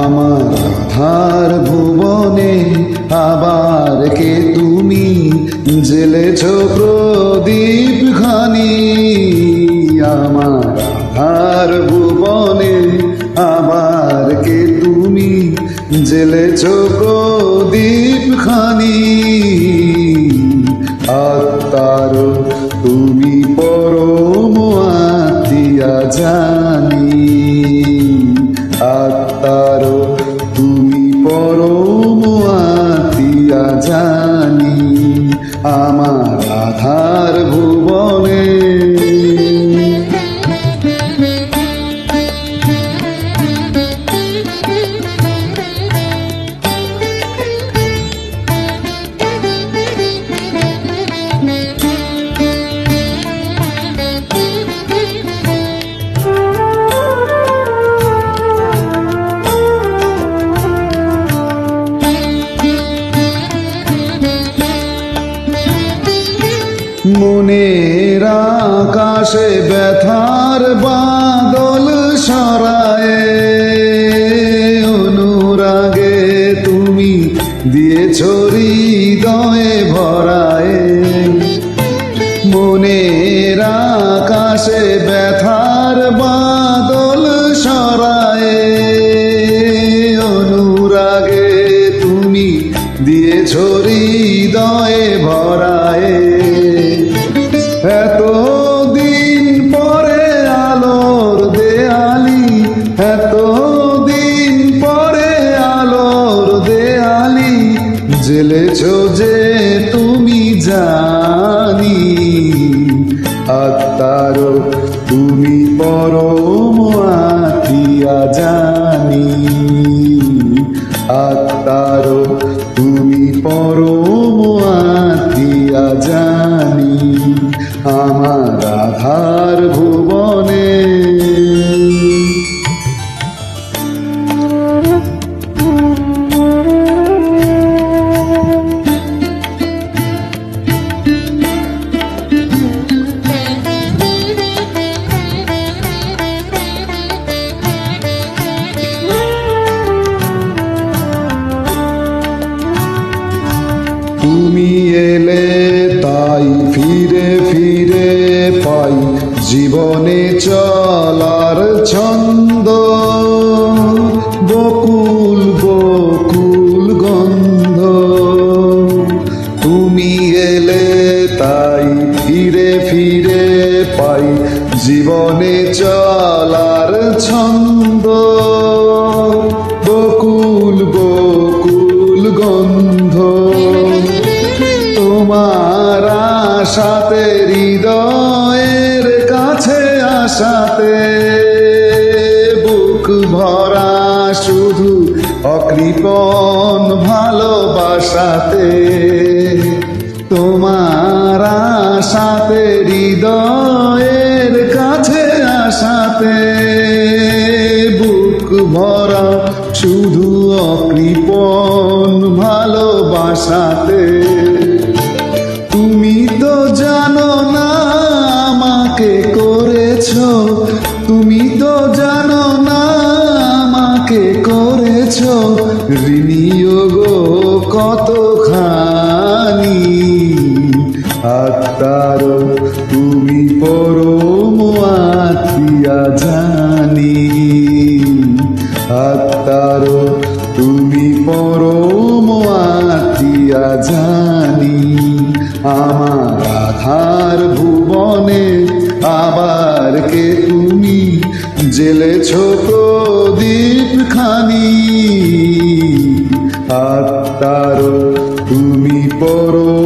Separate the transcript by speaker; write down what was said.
Speaker 1: আমার আধার ভুবনে আবার কে তুমি জ্বেলেছ প্রদীপ খানি। আমার আধার ভুবনে আবার কে তুমি জ্বেলেছ প্রদীপ খানি। আত্মার তুমি পরম আত্মীয়া জানি। আত্মার তুমি পরম আত্মীয়া জানি আমার আধার ভুবনে। মনের আকাশে ব্যথার বাদল সরায়ে অনুরাগে তুমি দিয়েছ হৃদয়ে ভরায়ে। মনের আকাশে ব্যথার বাদল সরায়ে অনুরাগে তুমি দিয়েছ হৃদয়ে ভরায়ে। এতদিন পরে আলোর দেয়ালি, এতদিন পরে আলোর দেয়ালি জ্বেলেছ যে তুমি জানি। আত্মার তুমি পরম আত্মীয়া জানি। আত্মার তুমি পরম আত্মীয়া জানি আমার আধার ভুবনে। তুমি এলে তাই ফিরে ফিরে পাই জীবনে চলার ছন্দ। বকুল বকুল গন্ধ তুমি এলে তাই ফিরে ফিরে পাই জীবনে চলার ছন্দ। বকুল বকুল গন্ধ তোমার আশাতে হৃদয়ের কাছে আশাতে বুক ভরা শুধু অকৃপণ ভালোবাসাতে। তোমার আশাতে হৃদয়ের কাছে আশাতে বুক ভরা শুধু অকৃপণ ভালোবাসাতে। তুমি তো জানো না আমাকে করেছো, তুমি তো জানো না আমাকে করেছো ঋণীয় কতখানি। আত্মার তুমি পরম আত্মীয়া জানি। আত্মার তুমি পরম আত্মীয়া জানি আমার আধার ভুবনে আবার কে তুমি জ্বেলেছ প্রদীপ খানি। আত্মার তুমি পরম